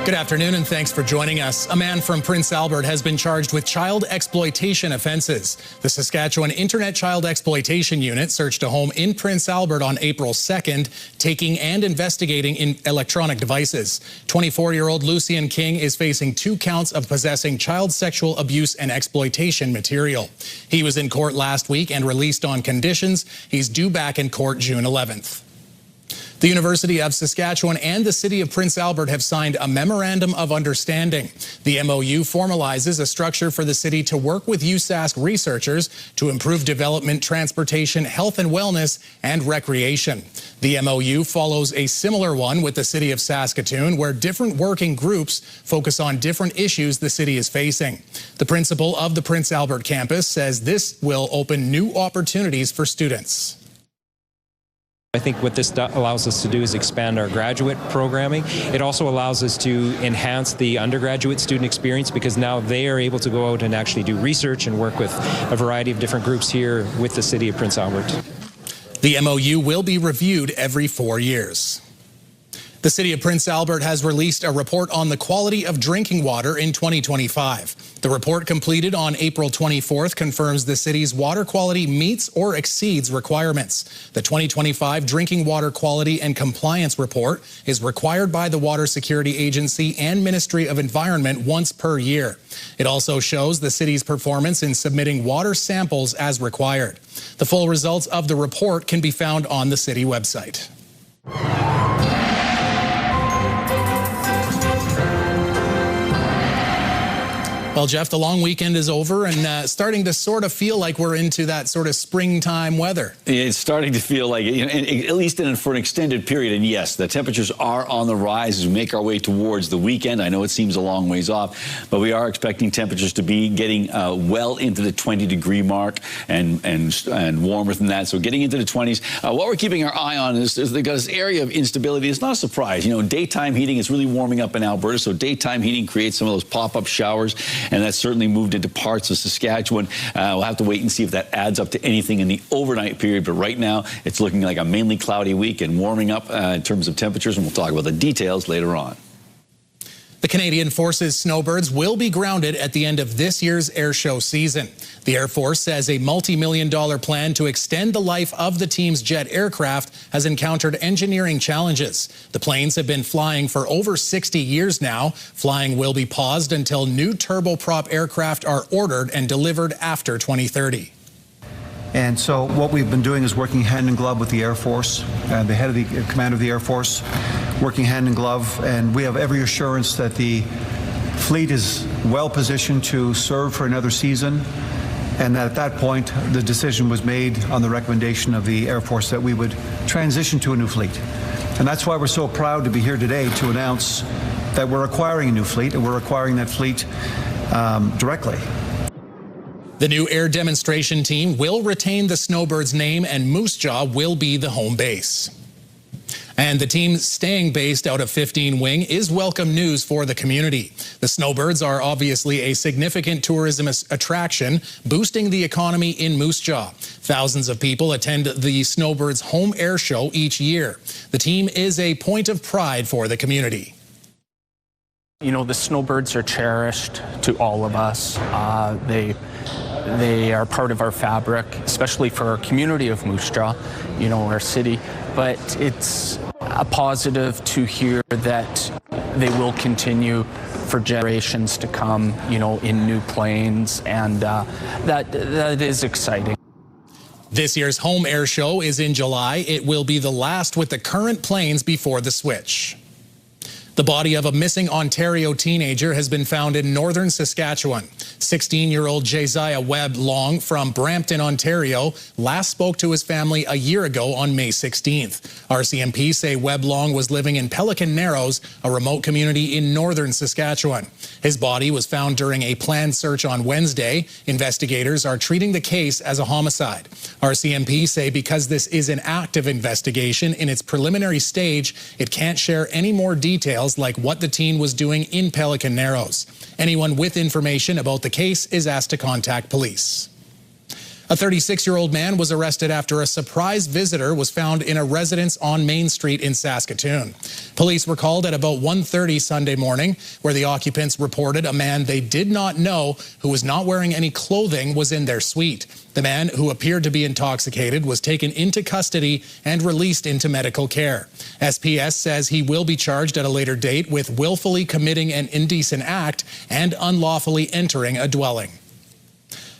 Good afternoon and thanks for joining us. A man from Prince Albert has been charged with child exploitation offenses. The Saskatchewan Internet Child Exploitation Unit searched a home in Prince Albert on April 2nd, taking and investigating electronic devices. 24-year-old Lucien King is facing 2 counts of possessing child sexual abuse and exploitation material. He was in court last week and released on conditions. He's due back in court June 11th. The University of Saskatchewan and the City of Prince Albert have signed a Memorandum of Understanding. The MOU formalizes a structure for the city to work with USask researchers to improve development, transportation, health and wellness, and recreation. The MOU follows a similar one with the City of Saskatoon, where different working groups focus on different issues the city is facing. The principal of the Prince Albert campus says this will open new opportunities for students. I think what this allows us to do is expand our graduate programming. It also allows us to enhance the undergraduate student experience because now they are able to go out and actually do research and work with a variety of different groups here with the City of Prince Albert. The MOU will be reviewed every 4 years. The City of Prince Albert has released a report on the quality of drinking water in 2025. The report, completed on April 24th, confirms the city's water quality meets or exceeds requirements. The 2025 Drinking Water Quality and Compliance Report is required by the Water Security Agency and Ministry of Environment once per year. It also shows the city's performance in submitting water samples as required. The full results of the report can be found on the city website. Well, Jeff, the long weekend is over and starting to sort of feel like we're into that sort of springtime weather. It's starting to feel like, at least for an extended period. And yes, the temperatures are on the rise as we make our way towards the weekend. I know it seems a long ways off, but we are expecting temperatures to be getting well into the 20-degree mark and warmer than that. So getting into the 20s. What we're keeping our eye on is this area of instability. It's not a surprise. You know, daytime heating is really warming up in Alberta, so daytime heating creates some of those pop-up showers. And that's certainly moved into parts of Saskatchewan. We'll have to wait and see if that adds up to anything in the overnight period. But right now, it's looking like a mainly cloudy week and warming up in terms of temperatures. And we'll talk about the details later on. The Canadian Force's Snowbirds will be grounded at the end of this year's airshow season. The Air Force says a multi-million-dollar plan to extend the life of the team's jet aircraft has encountered engineering challenges. The planes have been flying for over 60 years now. Flying will be paused until new turboprop aircraft are ordered and delivered after 2030. And so what we've been doing is working hand in glove with the Air Force, the head of the command of the Air Force, working hand in glove, and we have every assurance that the fleet is well positioned to serve for another season, and that at that point the decision was made on the recommendation of the Air Force that we would transition to a new fleet. And that's why we're so proud to be here today to announce that we're acquiring a new fleet, and we're acquiring that fleet directly. The new air demonstration team will retain the Snowbirds name, and Moose Jaw will be the home base. And the team staying based out of 15 Wing is welcome news for the community. The Snowbirds are obviously a significant tourism attraction, boosting the economy in Moose Jaw. Thousands of people attend the Snowbirds home air show each year. The team is a point of pride for the community. You know, the Snowbirds are cherished to all of us. They are part of our fabric, especially for our community of Moose Jaw, you know, our city. But it's a positive to hear that they will continue for generations to come, you know, in new planes, and that is exciting. This year's home air show is in July. It will be the last with the current planes before the switch. The body of a missing Ontario teenager has been found in northern Saskatchewan. 16-year-old Josiah Webb Long from Brampton, Ontario, last spoke to his family a year ago on May 16th. RCMP say Webb Long was living in Pelican Narrows, a remote community in northern Saskatchewan. His body was found during a planned search on Wednesday. Investigators are treating the case as a homicide. RCMP say because this is an active investigation in its preliminary stage, it can't share any more details like what the teen was doing in Pelican Narrows. Anyone with information about the case is asked to contact police. A 36-year-old man was arrested after a surprise visitor was found in a residence on Main Street in Saskatoon. Police were called at about 1:30 Sunday morning, where the occupants reported a man they did not know, who was not wearing any clothing, was in their suite. The man, who appeared to be intoxicated, was taken into custody and released into medical care. SPS says he will be charged at a later date with willfully committing an indecent act and unlawfully entering a dwelling.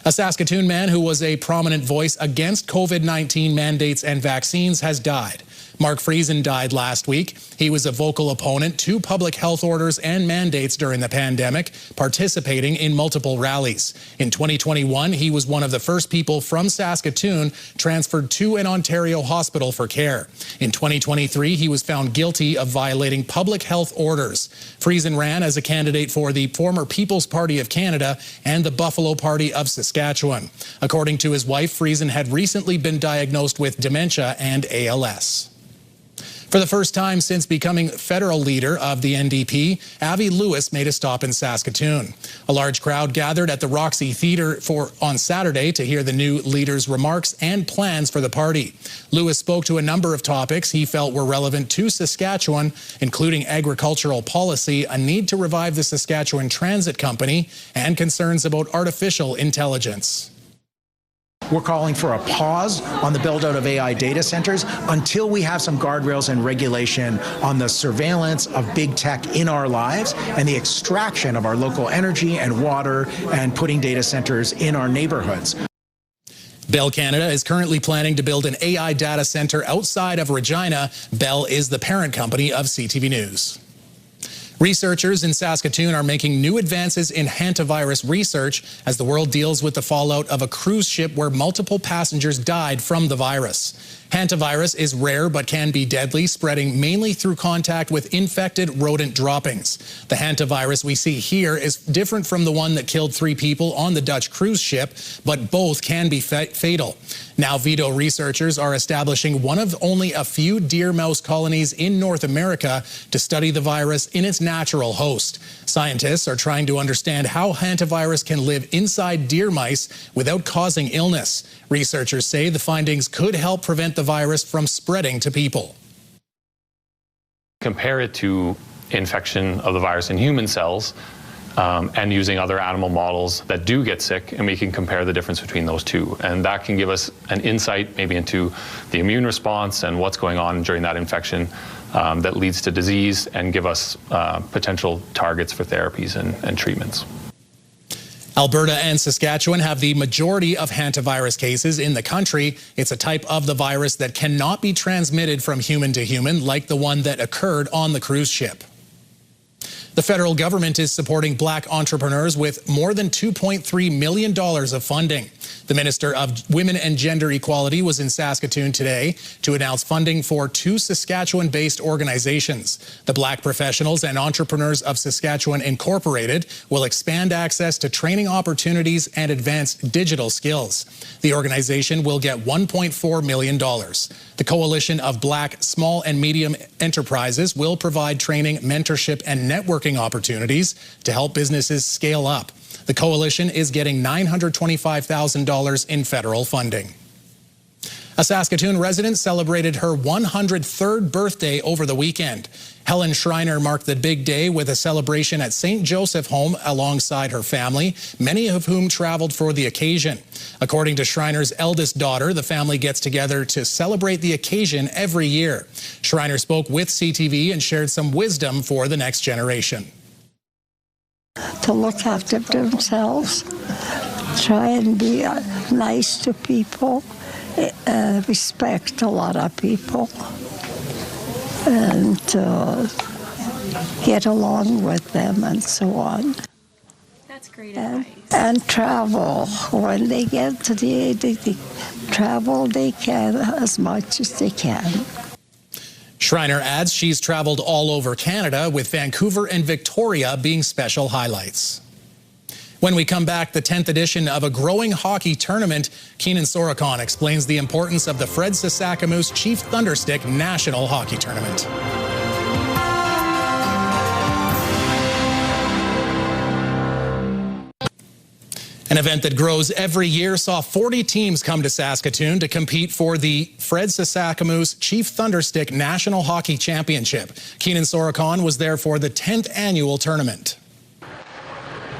A Saskatoon man who was a prominent voice against COVID-19 mandates and vaccines has died. Mark Friesen died last week. He was a vocal opponent to public health orders and mandates during the pandemic, participating in multiple rallies. In 2021, he was one of the first people from Saskatoon transferred to an Ontario hospital for care. In 2023, he was found guilty of violating public health orders. Friesen ran as a candidate for the former People's Party of Canada and the Buffalo Party of Saskatchewan. According to his wife, Friesen had recently been diagnosed with dementia and ALS. For the first time since becoming federal leader of the NDP, Avi Lewis made a stop in Saskatoon. A large crowd gathered at the Roxy Theatre on Saturday to hear the new leader's remarks and plans for the party. Lewis spoke to a number of topics he felt were relevant to Saskatchewan, including agricultural policy, a need to revive the Saskatchewan Transit Company, and concerns about artificial intelligence. We're calling for a pause on the build-out of AI data centers until we have some guardrails and regulation on the surveillance of big tech in our lives and the extraction of our local energy and water and putting data centers in our neighborhoods. Bell Canada is currently planning to build an AI data center outside of Regina. Bell is the parent company of CTV News. Researchers in Saskatoon are making new advances in hantavirus research as the world deals with the fallout of a cruise ship where multiple passengers died from the virus. Hantavirus is rare but can be deadly, spreading mainly through contact with infected rodent droppings. The hantavirus we see here is different from the one that killed 3 people on the Dutch cruise ship, but both can be fatal. Now, Vito researchers are establishing one of only a few deer mouse colonies in North America to study the virus in its natural host. Scientists are trying to understand how hantavirus can live inside deer mice without causing illness. Researchers say the findings could help prevent the virus from spreading to people. Compare it to infection of the virus in human cells and using other animal models that do get sick, and we can compare the difference between those two. And that can give us an insight maybe into the immune response and what's going on during that infection that leads to disease, and give us potential targets for therapies and treatments. Alberta and Saskatchewan have the majority of hantavirus cases in the country. It's a type of the virus that cannot be transmitted from human to human, like the one that occurred on the cruise ship. The federal government is supporting Black entrepreneurs with more than $2.3 million of funding. The Minister of Women and Gender Equality was in Saskatoon today to announce funding for 2 Saskatchewan-based organizations. The Black Professionals and Entrepreneurs of Saskatchewan Incorporated will expand access to training opportunities and advance digital skills. The organization will get $1.4 million. The Coalition of Black Small and Medium Enterprises will provide training, mentorship, and networking opportunities to help businesses scale up. The coalition is getting $925,000 in federal funding. A Saskatoon resident celebrated her 103rd birthday over the weekend. Helen Schreiner marked the big day with a celebration at St. Joseph Home alongside her family, many of whom traveled for the occasion. According to Schreiner's eldest daughter, the family gets together to celebrate the occasion every year. Schreiner spoke with CTV and shared some wisdom for the next generation. To look after themselves, try and be nice to people, respect a lot of people, and get along with them and so on. That's great advice. And travel. When they get to the age they travel, they can as much as they can. Schreiner adds she's traveled all over Canada, with Vancouver and Victoria being special highlights. When we come back, the 10th edition of a growing hockey tournament, Keenan Sorokon explains the importance of the Fred Saskatchewan Chief Thunderstick National Hockey Tournament. An event that grows every year saw 40 teams come to Saskatoon to compete for the Fred Saskatchewan's Chief Thunderstick National Hockey Championship. Keenan Sorokon was there for the 10th annual tournament.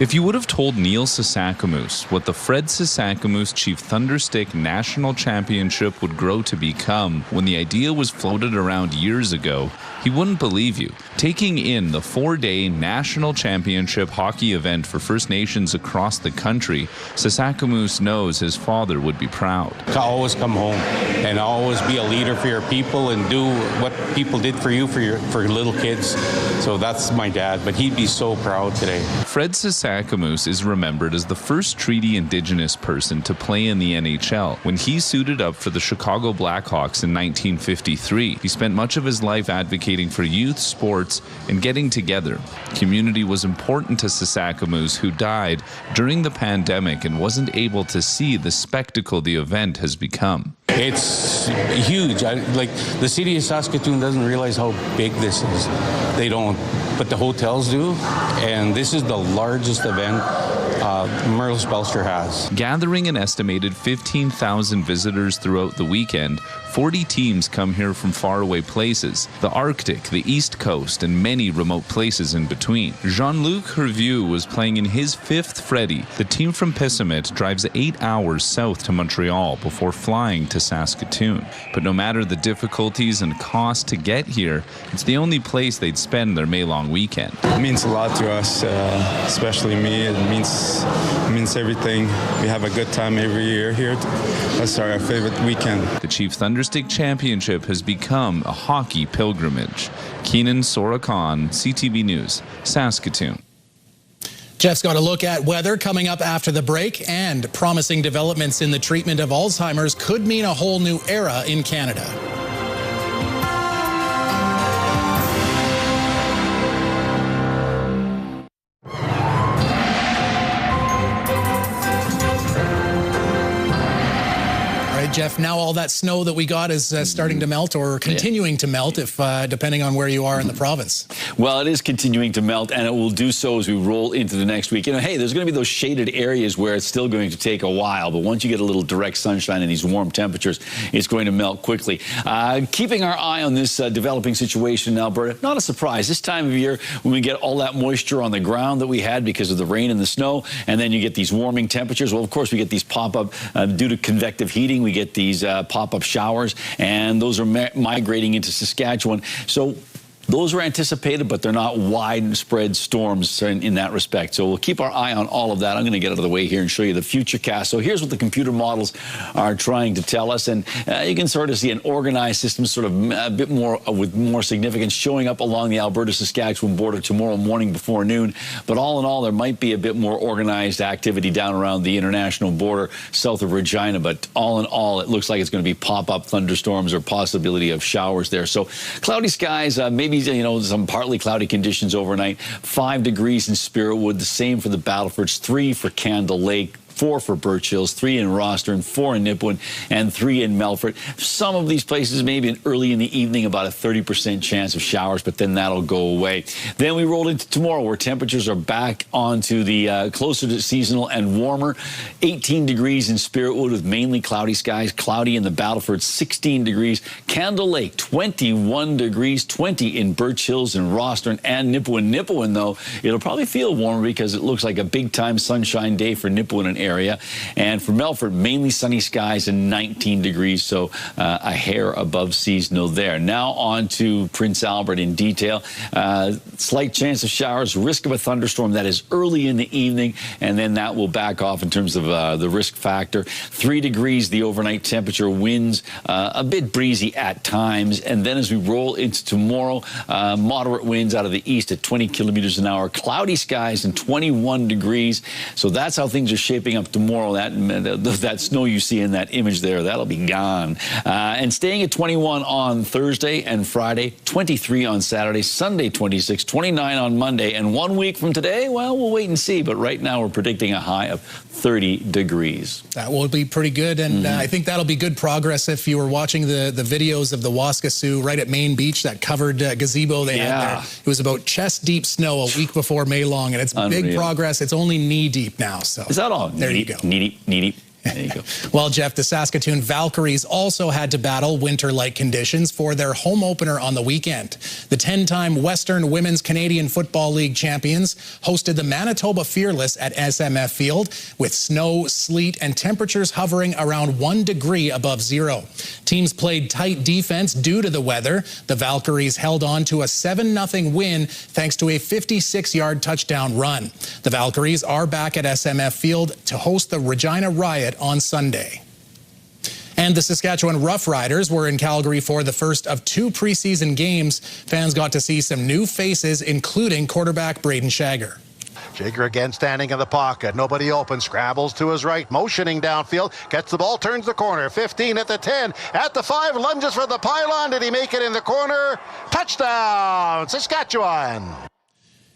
If you would have told Neil Saskatchewan what the Fred Saskatchewan's Chief Thunderstick National Championship would grow to become when the idea was floated around years ago, he wouldn't believe you. Taking in the 4-day National Championship hockey event for First Nations across the country, Saskatchewan knows his father would be proud. Always come home and always be a leader for your people and do what people did for you, for little kids. So that's my dad, but he'd be so proud today. Fred Saskatchewan is remembered as the first Treaty Indigenous person to play in the NHL when he suited up for the Chicago Blackhawks in 1953. He spent much of his life advocating for youth sports and getting together. Community was important to Saskatchewan, who died during the pandemic and wasn't able to see the spectacle the event has become. It's huge. Like, the city of Saskatoon doesn't realize how big this is. They don't, but the hotels do, and this is the largest event Merle Spelster has. Gathering an estimated 15,000 visitors throughout the weekend, 40 teams come here from faraway places, the Arctic, the East Coast, and many remote places in between. Jean-Luc Hervieux was playing in his 5th Freddie. The team from Pessamit drives 8 hours south to Montreal before flying to Saskatoon. But no matter the difficulties and cost to get here, it's the only place they'd spend their May-long weekend. It means a lot to us, especially me. It means everything. We have a good time every year here. That's our favorite weekend. The Chief Thunderstick Championship has become a hockey pilgrimage. Keenan Sorokon, CTV News, Saskatoon. Jeff's got a look at weather coming up after the break, and promising developments in the treatment of Alzheimer's could mean a whole new era in Canada. Jeff, now all that snow that we got is starting to melt, or continuing to melt, if depending on where you are in the province. Well, it is continuing to melt, and it will do so as we roll into the next week. You know, hey, there's going to be those shaded areas where it's still going to take a while, but once you get a little direct sunshine and these warm temperatures, it's going to melt quickly. Keeping our eye on this developing situation in Alberta, not a surprise. This time of year, when we get all that moisture on the ground that we had because of the rain and the snow, and then you get these warming temperatures, well, of course, we get these pop-up, due to convective heating, we get these pop-up showers, and those are migrating into Saskatchewan. So those are anticipated, but they're not widespread storms in that respect. So we'll keep our eye on all of that. I'm going to get out of the way here and show you the future cast. So here's what the computer models are trying to tell us. And you can sort of see an organized system, sort of a bit more with more significance, showing up along the Alberta-Saskatchewan border tomorrow morning before noon. But all in all, there might be a bit more organized activity down around the international border south of Regina. But all in all, it looks like it's going to be pop-up thunderstorms or possibility of showers there. So cloudy skies, maybe, you know, some partly cloudy conditions overnight. 5 degrees in Spiritwood, the same for the Battlefords, 3 for Candle Lake, 4 for Birch Hills, 3 in Rostern, 4 in Nipawin, and 3 in Melfort. Some of these places, maybe early in the evening, about a 30% chance of showers, but then that'll go away. Then we roll into tomorrow, where temperatures are back onto the closer to seasonal and warmer. 18 degrees in Spiritwood with mainly cloudy skies, cloudy in the Battleford, 16 degrees. Candle Lake, 21 degrees, 20 in Birch Hills and Rostern and Nipawin. Nipawin, though, it'll probably feel warmer because it looks like a big-time sunshine day for Nipawin and area. And for Melfort, mainly sunny skies and 19 degrees, so a hair above seasonal there. Now on to Prince Albert in detail. Slight chance of showers, risk of a thunderstorm. That is early in the evening, and then that will back off in terms of the risk factor. 3 degrees, the overnight temperature, winds a bit breezy at times. And then as we roll into tomorrow, moderate winds out of the east at 20 kilometers an hour, cloudy skies and 21 degrees. So that's how things are shaping up tomorrow. That snow you see in that image there, that'll be gone. And staying at 21 on Thursday and Friday, 23 on Saturday, Sunday 26, 29 on Monday, and 1 week from today, well, we'll wait and see. But right now we're predicting a high of 30 degrees. That will be pretty good, and I think that'll be good progress. If you were watching the videos of the Waskesiu right at Main Beach, that covered gazebo they had there, it was about chest deep snow a week before May long, and it's big progress. It's only knee deep now. So is that all? There you go. Needy. There you go. Well, Jeff, the Saskatoon Valkyries also had to battle winter-like conditions for their home opener on the weekend. The 10-time Western Women's Canadian Football League champions hosted the Manitoba Fearless at SMF Field with snow, sleet, and temperatures hovering around 1 degree above zero. Teams played tight defense due to the weather. The Valkyries held on to a 7-0 win thanks to a 56-yard touchdown run. The Valkyries are back at SMF Field to host the Regina Riot on Sunday. And the Saskatchewan Roughriders were in Calgary for the first of 2 preseason games. Fans got to see some new faces, including quarterback Braden Shager. Shager again standing in the pocket. Nobody open. Scrambles to his right. Motioning downfield. Gets the ball. Turns the corner. 15 at the 10. At the 5. Lunges for the pylon. Did he make it in the corner? Touchdown, Saskatchewan.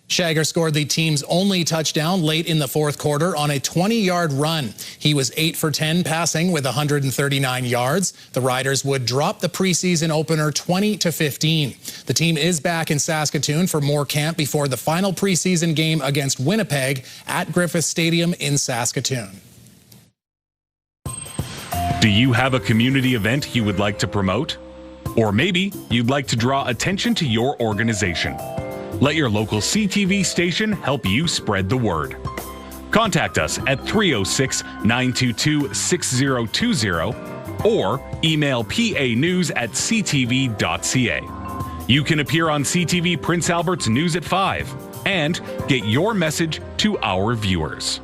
Shager scored the team's only touchdown late in the fourth quarter on a 20-yard run. He was 8 for 10 passing with 139 yards. The Riders would drop the preseason opener 20-15. The team is back in Saskatoon for more camp before the final preseason game against Winnipeg at Griffith Stadium in Saskatoon. Do you have a community event you would like to promote? Or maybe you'd like to draw attention to your organization. Let your local CTV station help you spread the word. Contact us at 306-922-6020 or email panews@ctv.ca. You can appear on CTV Prince Albert's News at 5 and get your message to our viewers.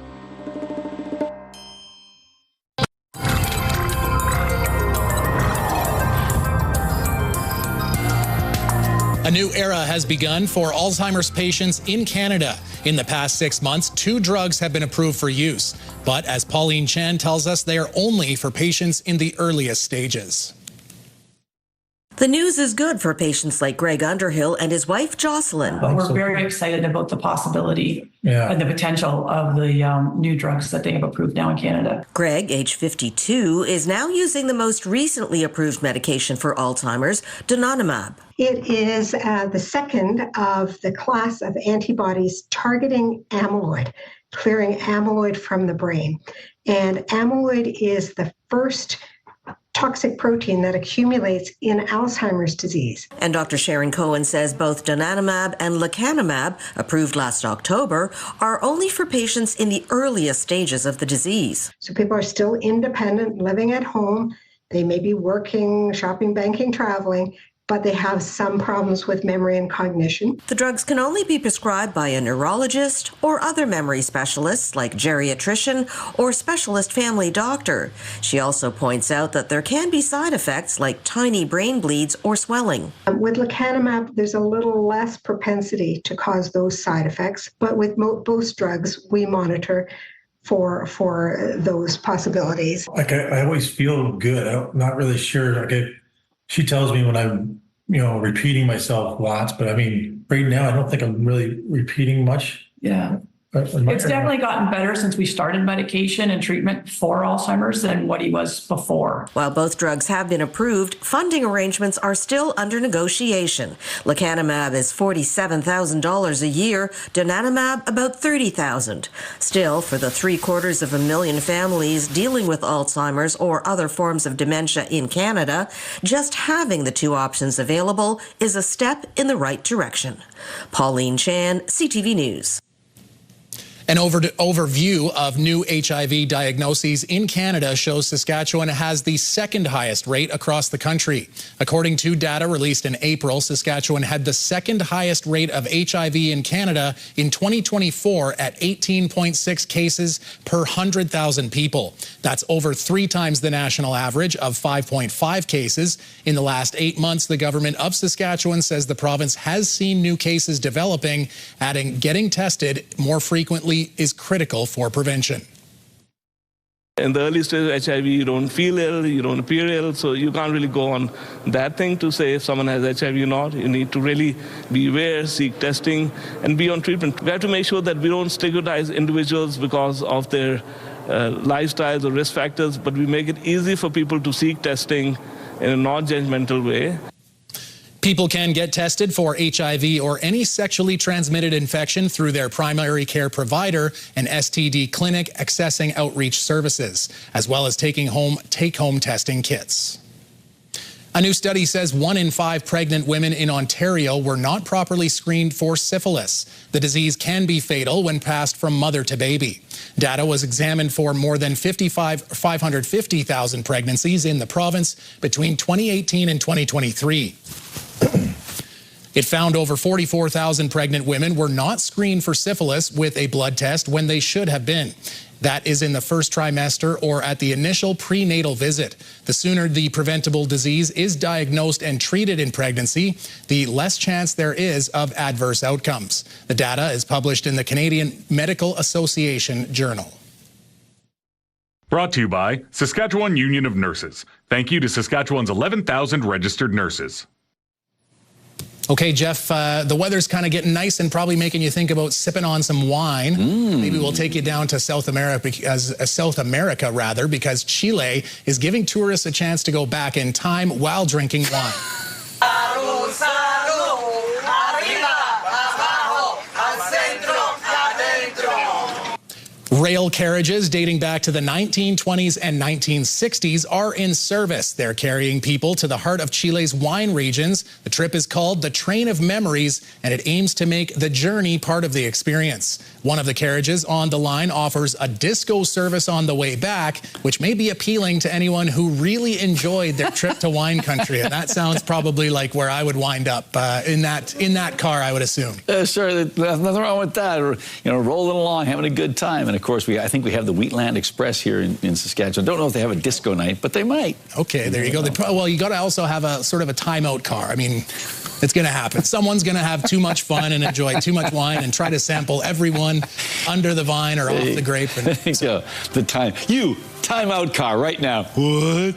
A new era has begun for Alzheimer's patients in Canada. In the past 6 months, 2 drugs have been approved for use. But as Pauline Chan tells us, they are only for patients in the earliest stages. The news is good for patients like Greg Underhill and his wife, Jocelyn. But we're very excited about the possibility and the potential of the new drugs that they have approved now in Canada. Greg, age 52, is now using the most recently approved medication for Alzheimer's, donanemab. It is the second of the class of antibodies targeting amyloid, clearing amyloid from the brain. And amyloid is the first toxic protein that accumulates in Alzheimer's disease. And Dr. Sharon Cohen says both donanemab and lecanemab, approved last October, are only for patients in the earliest stages of the disease. So people are still independent, living at home. They may be working, shopping, banking, traveling, but they have some problems with memory and cognition. The drugs can only be prescribed by a neurologist or other memory specialists like geriatrician or specialist family doctor. She also points out that there can be side effects like tiny brain bleeds or swelling. With lecanemab, there's a little less propensity to cause those side effects, but with most drugs, we monitor for those possibilities. I always feel good. I'm not really sure. She tells me when I'm, repeating myself lots, but I mean, right now, I don't think I'm really repeating much. Yeah. It's definitely gotten better since we started medication and treatment for Alzheimer's than what he was before. While both drugs have been approved, funding arrangements are still under negotiation. Lecanemab is $47,000 a year, donanemab about $30,000. Still, for the 750,000 families dealing with Alzheimer's or other forms of dementia in Canada, just having the 2 options available is a step in the right direction. Pauline Chan, CTV News. An overview of new HIV diagnoses in Canada shows Saskatchewan has the second highest rate across the country. According to data released in April, Saskatchewan had the second highest rate of HIV in Canada in 2024 at 18.6 cases per 100,000 people. That's over 3 times the national average of 5.5 cases. In the last 8 months, the government of Saskatchewan says the province has seen new cases developing, adding getting tested more frequently is critical for prevention. In the early stage of HIV, you don't feel ill, you don't appear ill, so you can't really go on that thing to say if someone has HIV or not. You need to really be aware, seek testing, and be on treatment. We have to make sure that we don't stigmatize individuals because of their lifestyles or risk factors, but we make it easy for people to seek testing in a non-judgmental way. People can get tested for HIV or any sexually transmitted infection through their primary care provider, an STD clinic accessing outreach services, as well as take-home testing kits. A new study says 1 in 5 pregnant women in Ontario were not properly screened for syphilis. The disease can be fatal when passed from mother to baby. Data was examined for more than 550,000 pregnancies in the province between 2018 and 2023. It found over 44,000 pregnant women were not screened for syphilis with a blood test when they should have been. That is in the first trimester or at the initial prenatal visit. The sooner the preventable disease is diagnosed and treated in pregnancy, the less chance there is of adverse outcomes. The data is published in the Canadian Medical Association Journal. Brought to you by Saskatchewan Union of Nurses. Thank you to Saskatchewan's 11,000 registered nurses. Okay, Jeff, the weather's kind of getting nice and probably making you think about sipping on some wine. Maybe we'll take you down to South America, because Chile is giving tourists a chance to go back in time while drinking wine. Rail carriages dating back to the 1920s and 1960s are in service. They're carrying people to the heart of Chile's wine regions. The trip is called the Train of Memories, and it aims to make the journey part of the experience. One of the carriages on the line offers a disco service on the way back, which may be appealing to anyone who really enjoyed their trip to wine country. And that sounds probably like where I would wind up in that car, I would assume. Sure, there's nothing wrong with that. Or, rolling along, having a good time. And of course, I think we have the Wheatland Express here in Saskatchewan. Don't know if they have a disco night, but they might. Okay, there you go. Well, you got to also have a sort of a timeout car. I mean, it's going to happen. Someone's going to have too much fun and enjoy too much wine and try to sample everyone under the vine or off the grape. And there you go. The timeout car right now. What?